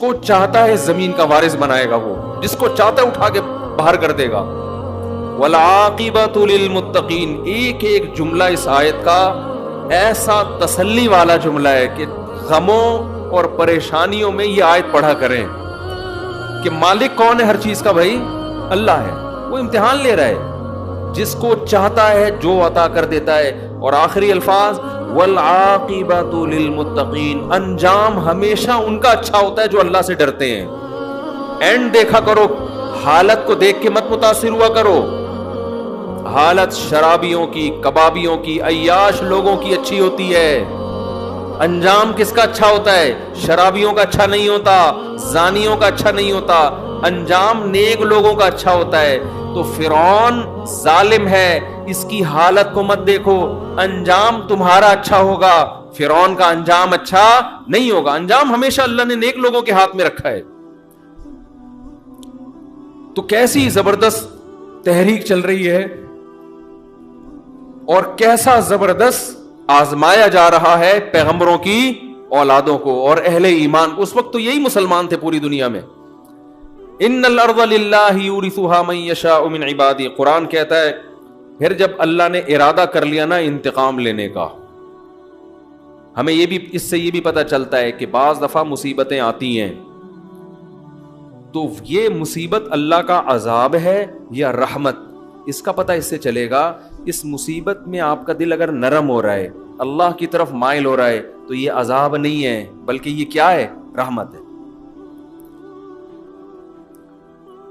کو چاہتا ہے زمین کا وارث بنائے گا، وہ جس کو چاہتا ہے اٹھا کے باہر کر دے گا۔ والعاقبۃ للمتقین، ایک ایک جملہ اس آیت کا ایسا تسلی والا جملہ ہے کہ غموں اور پریشانیوں میں یہ آیت پڑھا کریں کہ مالک کون ہے ہر چیز کا؟ بھائی اللہ ہے، وہ امتحان لے رہا ہے، جس کو چاہتا ہے جو عطا کر دیتا ہے۔ اور آخری الفاظ والعاقبۃ للمتقین، انجام ہمیشہ ان کا اچھا ہوتا ہے جو اللہ سے ڈرتے ہیں۔ اینڈ دیکھا کرو، حالت کو دیکھ کے مت متاثر ہوا کرو۔ حالت شرابیوں کی، کبابیوں کی، عیاش لوگوں کی اچھی ہوتی ہے، انجام کس کا اچھا ہوتا ہے؟ شرابیوں کا اچھا نہیں ہوتا، زانیوں کا اچھا نہیں ہوتا، انجام نیک لوگوں کا اچھا ہوتا ہے۔ تو فرعون ظالم ہے، اس کی حالت کو مت دیکھو، انجام تمہارا اچھا ہوگا، فرعون کا انجام اچھا نہیں ہوگا۔ انجام ہمیشہ اللہ نے نیک لوگوں کے ہاتھ میں رکھا ہے۔ تو کیسی زبردست تحریک چل رہی ہے اور کیسا زبردست آزمایا جا رہا ہے پیغمبروں کی اولادوں کو اور اہل ایمان کو۔ اس وقت تو یہی مسلمان تھے پوری دنیا میں۔ ان الارض للہ یورثها من یشاء من عبادی، قرآن کہتا ہے پھر جب اللہ نے ارادہ کر لیا نا انتقام لینے کا، ہمیں یہ بھی اس سے یہ بھی پتہ چلتا ہے کہ بعض دفعہ مصیبتیں آتی ہیں تو یہ مصیبت اللہ کا عذاب ہے یا رحمت، اس کا پتہ اس سے چلے گا۔ اس مصیبت میں آپ کا دل اگر نرم ہو رہا ہے، اللہ کی طرف مائل ہو رہا ہے، تو یہ عذاب نہیں ہے بلکہ یہ کیا ہے؟ رحمت ہے۔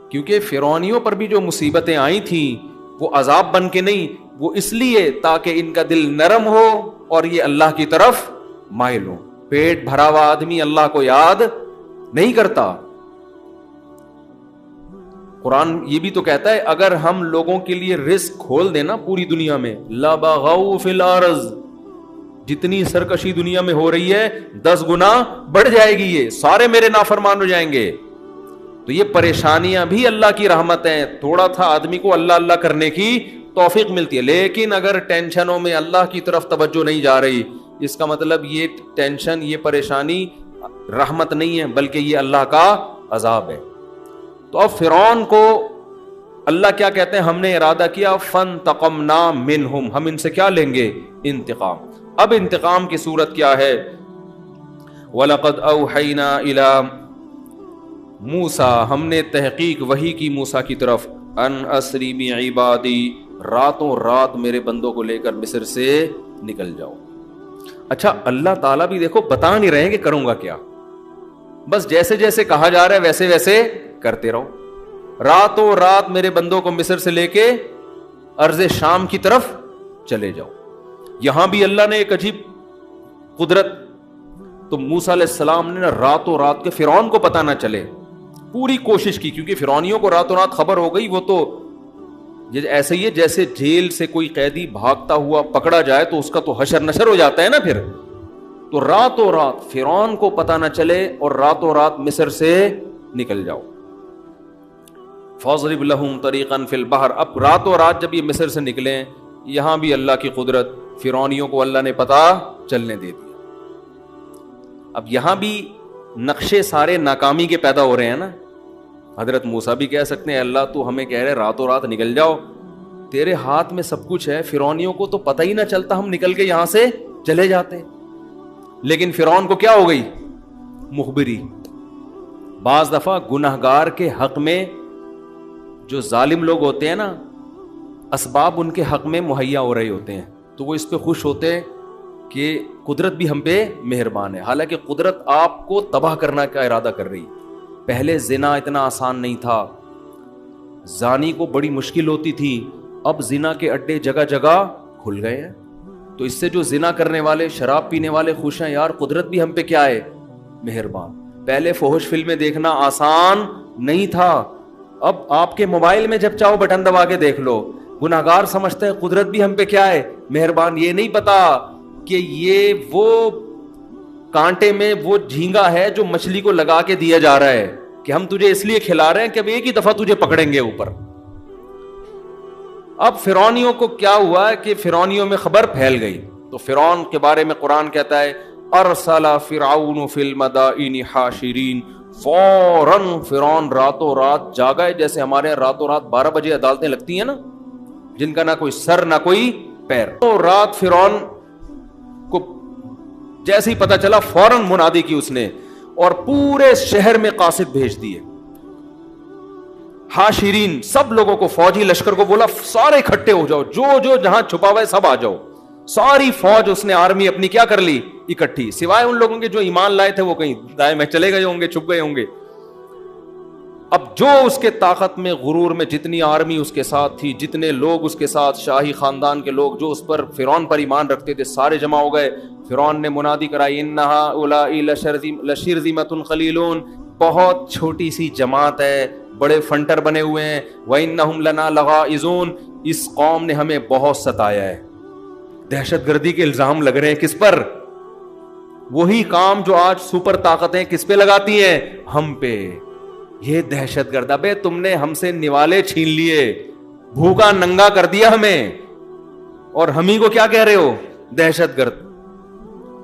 کیونکہ فرعونیوں پر بھی جو مصیبتیں آئی تھیں وہ عذاب بن کے نہیں، وہ اس لیے تاکہ ان کا دل نرم ہو اور یہ اللہ کی طرف مائل ہو۔ پیٹ بھرا ہوا آدمی اللہ کو یاد نہیں کرتا۔ قرآن یہ بھی تو کہتا ہے اگر ہم لوگوں کے لیے رزق کھول دینا پوری دنیا میں، لَبَغَوْا فِي الْأَرْضِ، جتنی سرکشی دنیا میں ہو رہی ہے 10 گنا بڑھ جائے گی، یہ سارے میرے نافرمان ہو جائیں گے۔ تو یہ پریشانیاں بھی اللہ کی رحمت ہیں، تھوڑا تھا آدمی کو اللہ اللہ کرنے کی توفیق ملتی ہے۔ لیکن اگر ٹینشنوں میں اللہ کی طرف توجہ نہیں جا رہی، اس کا مطلب یہ ٹینشن، یہ پریشانی رحمت نہیں ہے بلکہ یہ اللہ کا عذاب ہے۔ تو اب فرعون کو اللہ کیا کہتے ہیں؟ ہم نے ارادہ کیا فانتقمنا منہم، ہم ان سے کیا لیں گے؟ انتقام۔ اب انتقام کی صورت کیا ہے؟ وَلَقَدْ أَوْحَيْنَا إِلَىٰ موسیٰ، ہم نے تحقیق وحی کی موسیٰ کی طرف، ان اسری بعبادی، راتوں رات میرے بندوں کو لے کر مصر سے نکل جاؤ۔ اچھا اللہ تعالیٰ بھی دیکھو بتا نہیں رہے ہیں کہ کروں گا کیا، بس جیسے جیسے کہا جا رہا ہے ویسے ویسے کرتے رہو۔ راتوں رات میرے بندوں کو مصر سے لے کے ارض شام کی طرف چلے جاؤ۔ یہاں بھی اللہ نے ایک عجیب قدرت، تو موسیٰ علیہ السلام نے راتوں رات کے فرعون کو پتہ نہ چلے پوری کوشش کی، کیونکہ فرعونیوں کو راتوں رات خبر ہو گئی، وہ تو ایسے ہی ہے جیسے جیل سے کوئی قیدی بھاگتا ہوا پکڑا جائے تو اس کا تو حشر نشر ہو جاتا ہے نا پھر۔ تو راتوں رات فرعون کو پتہ نہ چلے اور راتوں رات مصر سے نکل جاؤ۔ فَاضْرِبْ لَهُمْ طَرِيقًا فِي الْبَحْرِ، اب راتوں رات جب یہ مصر سے نکلیں، یہاں بھی اللہ کی قدرت، فرعونیوں کو اللہ نے پتہ چلنے دے دیا۔ اب یہاں بھی نقشے سارے ناکامی کے پیدا ہو رہے ہیں نا۔ حضرت موسیٰ بھی کہہ سکتے ہیں اللہ تو ہمیں کہہ رہے راتوں رات نکل جاؤ، تیرے ہاتھ میں سب کچھ ہے، فرعونیوں کو تو پتہ ہی نہ چلتا، ہم نکل کے یہاں سے چلے جاتے۔ لیکن فرعون کو کیا ہو گئی؟ مخبری۔ بعض دفعہ گناہگار کے حق میں جو ظالم لوگ ہوتے ہیں نا، اسباب ان کے حق میں مہیا ہو رہے ہوتے ہیں تو وہ اس پہ خوش ہوتے ہیں کہ قدرت بھی ہم پہ مہربان ہے، حالانکہ قدرت آپ کو تباہ کرنا کا ارادہ کر رہی۔ پہلے زنا اتنا آسان نہیں تھا، زانی کو بڑی مشکل ہوتی تھی، اب زنا کے اڈے جگہ جگہ کھل گئے ہیں، تو اس سے جو زنا کرنے والے، شراب پینے والے خوش ہیں، یار قدرت بھی ہم پہ کیا ہے؟ مہربان۔ پہلے فحش فلمیں دیکھنا آسان نہیں تھا، اب آپ کے موبائل میں جب چاہو بٹن دبا کے دیکھ لو۔ گناہگار سمجھتے ہیں قدرت بھی ہم پہ کیا ہے؟ مہربان۔ یہ نہیں پتا کہ یہ وہ کانٹے میں وہ جھینگا ہے جو مچھلی کو لگا کے دیا جا رہا ہے کہ ہم تجھے اس لیے کھلا رہے ہیں کہ اب ایک ہی دفعہ تجھے پکڑیں گے اوپر۔ اب فرعونیوں کو کیا ہوا ہے کہ فرعونیوں میں خبر پھیل گئی، تو فرعون کے بارے میں قرآن کہتا ہے ارسل فرعون فی المدائن حاشرین، فوراً فرعون راتوں رات جاگا ہے، جیسے ہمارے یہاں راتوں رات 12 بجے عدالتیں لگتی ہیں نا، جن کا نہ کوئی سر نہ کوئی پیر. تو رات فرعون کو جیسے ہی پتا چلا فوراً منادی کی اس نے، اور پورے شہر میں قاصد بھیج دیے. حاشرین، سب لوگوں کو، فوجی لشکر کو بولا سارے اکٹھے ہو جاؤ، جو جہاں چھپا ہوا ہے سب آ جاؤ. ساری فوج اس نے آرمی اپنی کیا کر لی، اکٹھی، سوائے ان لوگوں کے جو ایمان لائے تھے وہ کہیں دائیں میں چلے گئے ہوں گے، چھپ گئے ہوں گے. اب جو اس کے طاقت میں، غرور میں، جتنی آرمی اس کے ساتھ تھی، جتنے لوگ اس کے ساتھ، شاہی خاندان کے لوگ جو اس پر فرعون پر ایمان رکھتے تھے، سارے جمع ہو گئے. فرعون نے منادی کرائی، ان هؤلاء لشرذمۃ قلیلون، بہت چھوٹی سی جماعت ہے، بڑے فنٹر بنے ہوئے ہیں. وانہم لنا لغائظون، اس قوم نے ہمیں بہت ستایا ہے. دہشت گردی کے الزام لگ رہے ہیں کس پر؟ وہی کام جو آج سپر طاقتیں کس پہ لگاتی ہیں، ہم پہ. یہ دہشت گرد، ابے تم نے ہم سے نوالے چھین لیے، بھوکا ننگا کر دیا ہمیں، اور ہم ہی کو کیا کہہ رہے ہو، دہشت گرد.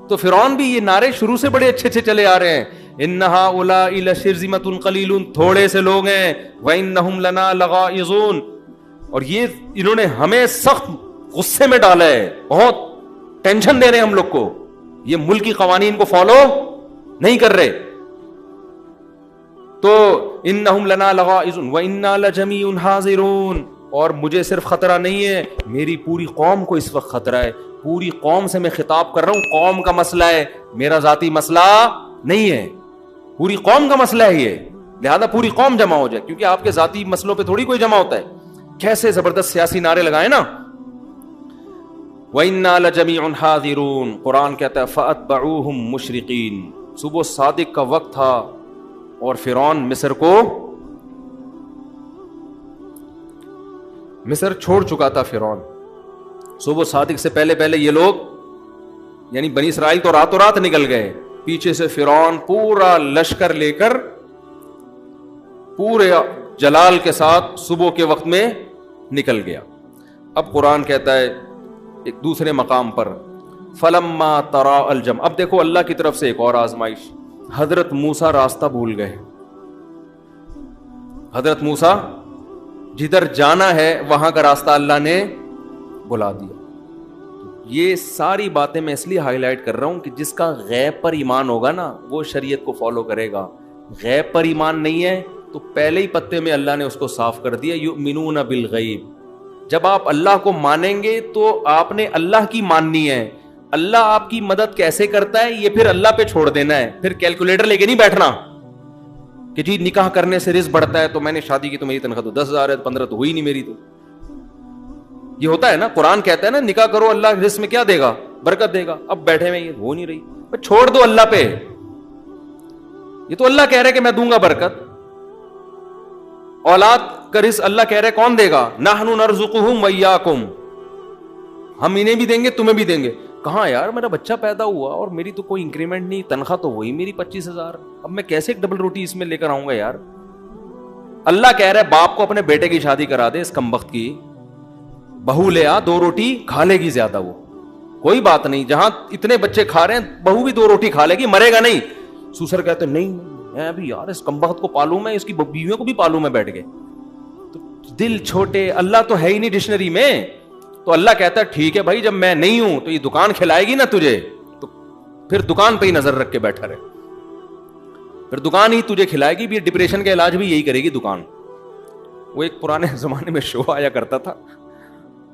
تو فرعون بھی یہ نعرے شروع سے بڑے اچھے اچھے چلے آ رہے ہیں، ان هؤلاء لشرذمۃ قلیلون، تھوڑے سے لوگ ہیں، وانہم لنا لغائظون، اور یہ انہوں نے ہمیں سخت غصے میں ڈالا ہے، بہت ٹینشن دے رہے ہیں ہم لوگ کو، یہ ملکی قوانین کو فالو نہیں کر رہے. تو انہم لنا لغائظون وانا لجمیع حاضرون، اور مجھے صرف خطرہ نہیں ہے، میری پوری قوم کو اس وقت خطرہ ہے. پوری قوم سے میں خطاب کر رہا ہوں، قوم کا مسئلہ ہے، میرا ذاتی مسئلہ نہیں ہے، پوری قوم کا مسئلہ ہے یہ، لہذا پوری قوم جمع ہو جائے، کیونکہ آپ کے ذاتی مسئلوں پہ تھوڑی کوئی جمع ہوتا ہے. کیسے زبردست سیاسی نعرے لگائے نا. وَإِنَّا لَجَمِيعٌ حَاذِرُونَ، قرآن کہتا ہے فَأَتْبَعُوهُمْ مُشْرِقِينَ. صبح صادق کا وقت تھا اور فرعون مصر چھوڑ چکا تھا. فرعون صبح صادق سے پہلے یہ لوگ، یعنی بنی اسرائیل تو راتوں رات نکل گئے، پیچھے سے فرعون پورا لشکر لے کر پورے جلال کے ساتھ صبح کے وقت میں نکل گیا. اب قرآن کہتا ہے ایک دوسرے مقام پر فلما ترا الجمع. اب دیکھو اللہ کی طرف سے ایک اور آزمائش. حضرت موسیٰ راستہ بھول گئے. حضرت موسیٰ جدھر جانا ہے وہاں کا راستہ اللہ نے بلا دیا. یہ ساری باتیں میں اس لیے ہائی لائٹ کر رہا ہوں کہ جس کا غیب پر ایمان ہوگا نا وہ شریعت کو فالو کرے گا. غیب پر ایمان نہیں ہے تو پہلے ہی پتے میں اللہ نے اس کو صاف کر دیا، یؤمنون بالغیب. جب آپ اللہ کو مانیں گے تو آپ نے اللہ کی ماننی ہے. اللہ آپ کی مدد کیسے کرتا ہے یہ پھر اللہ پہ چھوڑ دینا ہے. پھر کیلکولیٹر لے کے نہیں بیٹھنا کہ جی نکاح کرنے سے رزق بڑھتا ہے، تو میں نے شادی کی تو میری تنخواہ تو 10,000 ہے، 15 تو ہوئی نہیں میری. تو یہ ہوتا ہے نا، قرآن کہتا ہے نا نکاح کرو اللہ رزق میں کیا دے گا، برکت دے گا. اب بیٹھے میں یہ ہو نہیں رہی، چھوڑ دو اللہ پہ. یہ تو اللہ کہہ رہے کہ میں دوں گا برکت. اولاد کا رزق اللہ کہہ رہے کون دے گا، نحن نرزقہم وایاکم، ہم انہیں بھی دیں گے تمہیں بھی دیں گے. کہاں یار میرا بچہ پیدا ہوا اور میری تو کوئی انکریمنٹ نہیں، تنخواہ تو وہی میری 25,000، اب میں کیسے ایک ڈبل روٹی اس میں لے کر آؤں گا یار. اللہ کہہ رہا ہے باپ کو اپنے بیٹے کی شادی کرا دے، اس کمبخت کی بہو لے آ، 2 روٹی کھا لے گی زیادہ، وہ کوئی بات نہیں، جہاں اتنے بچے کھا رہے ہیں بہو بھی 2 روٹی کھا لے گی، مرے گا نہیں. سسر کہتے نہیں میں ابھی یار اس کمبخت کو پالوں، میں اس کی بیویوں کو بھی پالوں میں بیٹھ کے. تو دل چھوٹے، اللہ تو ہے ہی نہیں ڈکشنری میں. تو اللہ کہتا ہے ٹھیک ہے بھائی، جب میں نہیں ہوں تو یہ دکان کھلائے گی نا تجھے، تو پھر دکان پہ ہی نظر رکھ کے بیٹھا رہے، پھر دکان ہی تجھے کھلائے گی بھی. ڈپریشن کا علاج بھی یہی کرے گی دکان. وہ ایک پرانے زمانے میں شو آیا کرتا تھا،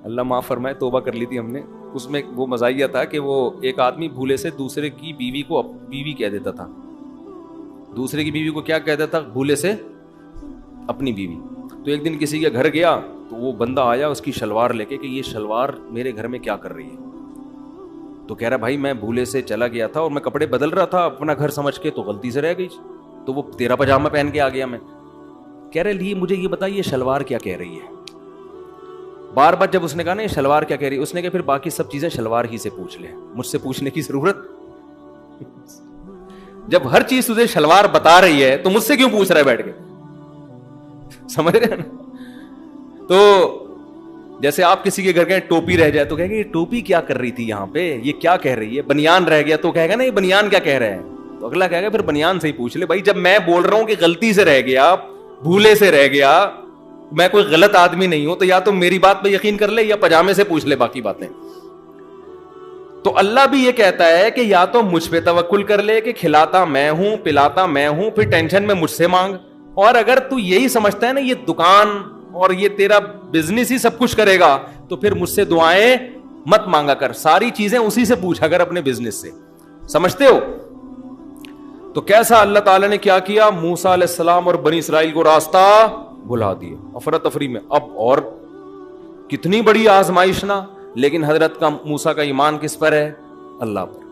اللہ معاف فرمائے، توبہ کر لی تھی ہم نے. اس میں وہ مزاحیہ تھا کہ وہ ایک آدمی بھولے سے دوسرے کی بیوی کو بیوی کہہ دیتا تھا، دوسرے کی بیوی کو کیا کہتا تھا، بھولے سے اپنی بیوی. تو ایک دن کسی کے گھر گیا تو وہ بندہ آیا اس کی شلوار لے کے کہ یہ شلوار میرے گھر میں کیا کر رہی ہے. تو کہہ رہا بھائی میں بھولے سے چلا گیا تھا اور میں کپڑے بدل رہا تھا اپنا گھر سمجھ کے، تو غلطی سے رہ گئی، تو وہ تیرا پاجامہ پہن کے آ گیا میں. کہہ رہے لیے مجھے یہ بتا یہ شلوار کیا کہہ رہی ہے. بار بار جب اس نے کہا نا یہ شلوار کیا کہہ رہی ہے، اس نے کہا پھر باقی سب چیزیں شلوار ہی سے پوچھ لے، مجھ سے پوچھنے کی ضرورت. جب ہر چیز تجھے شلوار بتا رہی ہے تو مجھ سے کیوں پوچھ رہا ہے بیٹھ کے، سمجھ رہے ہیں نا. تو جیسے آپ کسی کے گھر گئے ٹوپی رہ جائے تو کہیں گے یہ ٹوپی کیا کر رہی تھی یہاں پہ، یہ کیا کہہ رہی ہے. بنیان رہ گیا تو کہے گا نا یہ بنیان کیا کہہ رہے ہیں. تو اگلا کہے گا پھر بنیان سے ہی پوچھ لے. بھائی جب میں بول رہا ہوں کہ غلطی سے رہ گیا, بھولے سے رہ گیا, میں کوئی غلط آدمی نہیں ہوں, تو یا تو میری بات پہ یقین کر لے یا پجامے سے پوچھ لے باقی باتیں. تو اللہ بھی یہ کہتا ہے کہ یا تو مجھ پہ توکل کر لے کہ کھلاتا میں ہوں, پلاتا میں ہوں, پھر ٹینشن میں مجھ سے مانگ. اور اگر تو یہی سمجھتا ہے نا یہ دکان اور یہ تیرا بزنس ہی سب کچھ کرے گا, تو پھر مجھ سے دعائیں مت مانگا کر, ساری چیزیں اسی سے پوچھا کر اپنے بزنس سے. سمجھتے ہو؟ تو کیسا اللہ تعالیٰ نے کیا کیا, موسیٰ علیہ السلام اور بنی اسرائیل کو راستہ بھلا دیا افراتفری میں. اب اور کتنی بڑی آزمائش نا, لیکن حضرت کا موسیٰ کا ایمان کس پر ہے؟ اللہ پر,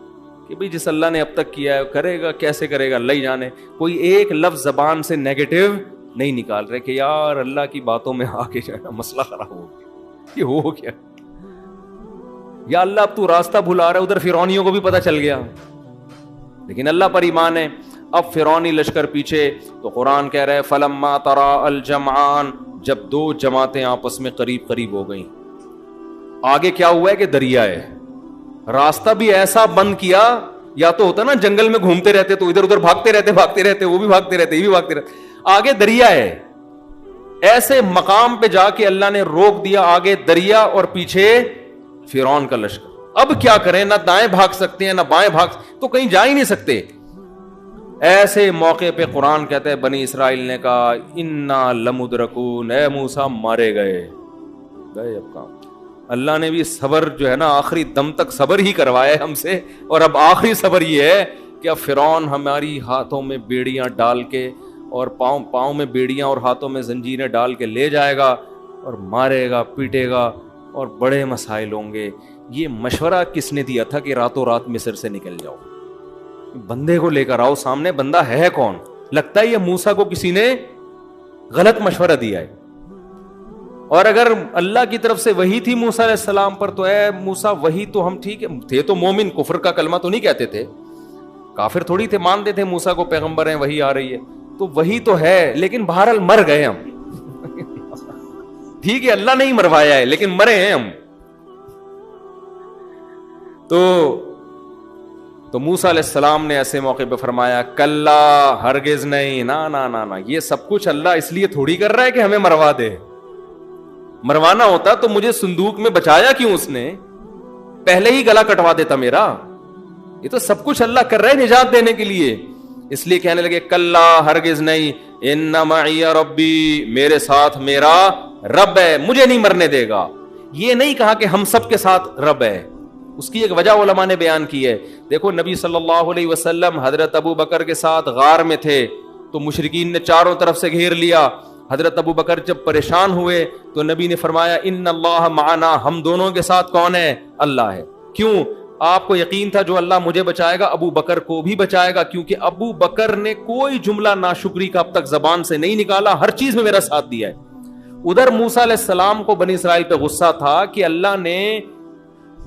کہ بھئی جس اللہ نے اب تک کیا ہے کرے گا, کیسے کرے گا اللہ ہی جانے. کوئی ایک لفظ زبان سے نیگیٹو نہیں نکال رہے کہ یار اللہ کی باتوں میں آ کے جو ہے نا مسئلہ خراب ہو گیا, یہ ہو گیا, یا اللہ اب تو راستہ بھلا رہا ہے. ادھر فرعونیوں کو بھی پتہ چل گیا, لیکن اللہ پر ایمان ہے. اب فرعونی لشکر پیچھے, تو قرآن کہہ رہے فلما ترا الجمعان, جب دو جماعتیں آپس میں قریب قریب ہو گئیں. آگے کیا ہوا ہے کہ دریا ہے, راستہ بھی ایسا بند کیا, یا تو ہوتا نا جنگل میں گھومتے رہتے تو ادھر ادھر بھاگتے رہتے, وہ بھی بھاگتے رہتے, یہ بھی بھاگتے رہتے, آگے دریا ہے. ایسے مقام پہ جا کے اللہ نے روک دیا, آگے دریا اور پیچھے فرعون کا لشکر. اب کیا کریں, نہ دائیں بھاگ سکتے ہیں نہ بائیں بھاگ, تو کہیں جا ہی نہیں سکتے. ایسے موقع پہ قرآن کہتا ہے بنی اسرائیل نے کہا انا لمدرکون, اے موسیٰ مارے گئے. اب کام اللہ نے بھی صبر جو ہے نا آخری دم تک صبر ہی کروایا ہے ہم سے, اور اب آخری صبر یہ ہے کہ اب فرعون ہماری ہاتھوں میں بیڑیاں ڈال کے اور پاؤں میں بیڑیاں اور ہاتھوں میں زنجیریں ڈال کے لے جائے گا اور مارے گا, پیٹے گا, اور بڑے مسائل ہوں گے. یہ مشورہ کس نے دیا تھا کہ راتوں رات مصر سے نکل جاؤ؟ بندے کو لے کر آؤ سامنے, بندہ ہے کون؟ لگتا ہے یہ موسیٰ کو کسی نے غلط مشورہ دیا ہے. اور اگر اللہ کی طرف سے وحی تھی موسیٰ علیہ السلام پر, تو اے موسیٰ وحی تو ہم ٹھیک ہے تھے, تو مومن کفر کا کلمہ تو نہیں کہتے تھے, کافر تھوڑی تھے, مانتے تھے موسیٰ کو پیغمبر ہیں, وحی آ رہی ہے, تو وحی تو ہے, لیکن بہرحال مر گئے ہم. ٹھیک ہے اللہ نہیں مروایا ہے, لیکن مرے ہیں ہم. تو موسیٰ علیہ السلام نے ایسے موقع پہ فرمایا کلا, ہرگز نہیں, نا, یہ سب کچھ اللہ اس لیے تھوڑی کر رہا ہے کہ ہمیں مروا دے. مروانا ہوتا تو مجھے صندوق میں بچایا کیوں اس نے, پہلے ہی گلا کٹوا دیتا میرا. یہ تو سب کچھ اللہ کر رہا ہے نجات دینے کے لیے. اس لیے کہنے لگے کلا, ہرگز نہیں, ان معی ربی, میرے ساتھ میرا رب ہے, مجھے نہیں مرنے دے گا. یہ نہیں کہا کہ ہم سب کے ساتھ رب ہے. اس کی ایک وجہ علماء نے بیان کی ہے. دیکھو نبی صلی اللہ علیہ وسلم حضرت ابو بکر کے ساتھ غار میں تھے, تو مشرکین نے چاروں طرف سے گھیر لیا. حضرت ابو بکر جب پریشان ہوئے تو نبی نے فرمایا ان اللہ معنا, ہم دونوں کے ساتھ کون ہے؟ اللہ ہے. کیوں؟ آپ کو یقین تھا جو اللہ مجھے بچائے گا ابو بکر کو بھی بچائے گا, کیونکہ ابو بکر نے کوئی جملہ ناشکری کا اب تک زبان سے نہیں نکالا, ہر چیز میں میرا ساتھ دیا ہے. ادھر موسیٰ علیہ السلام کو بنی اسرائیل پہ غصہ تھا کہ اللہ نے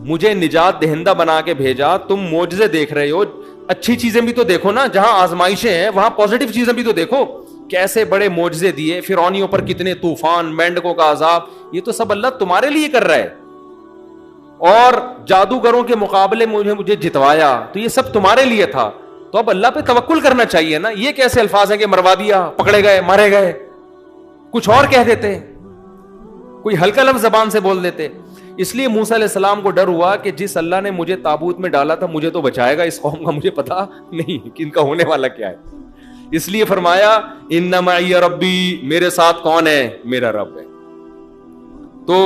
مجھے نجات دہندہ بنا کے بھیجا, تم معجزے دیکھ رہے ہو, اچھی چیزیں بھی تو دیکھو نا, جہاں آزمائشیں ہیں وہاں پازیٹیو چیزیں بھی تو دیکھو. کیسے بڑے معجزے دیے, فرعونیوں پر کتنے طوفان, مینڈکوں کا عذاب, یہ تو سب اللہ تمہارے لیے کر رہا ہے. اور جادوگروں کے مقابلے مجھے جتوایا, تو یہ سب تمہارے لیے تھا. تو اب اللہ پہ توکل کرنا چاہیے نا. یہ کیسے الفاظ ہیں کہ مروا دیا, پکڑے گئے, مارے گئے, کچھ اور کہہ دیتے, کوئی ہلکا لفظ زبان سے بول دیتے. اس لیے موسیٰ علیہ السلام کو ڈر ہوا کہ جس اللہ نے مجھے تابوت میں ڈالا تھا مجھے تو بچائے گا, اس قوم کا مجھے پتا نہیں کہ ان کا ہونے والا کیا ہے. اس لیے فرمایا ان معی ربی, میرے ساتھ کون ہے؟ میرا رب ہے. تو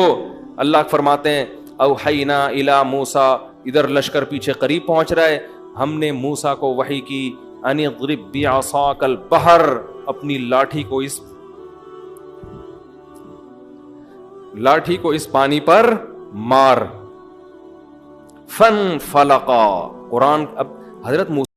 اللہ فرماتے ہیں اوحینا الی موسیٰ, ادھر لشکر پیچھے قریب پہنچ رہا ہے, ہم نے موسیٰ کو وحی کی ان اضرب بعصاک البحر, اپنی لاٹھی کو اس پانی پر مار. فن فلقا, قرآن اب حضرت موسیٰ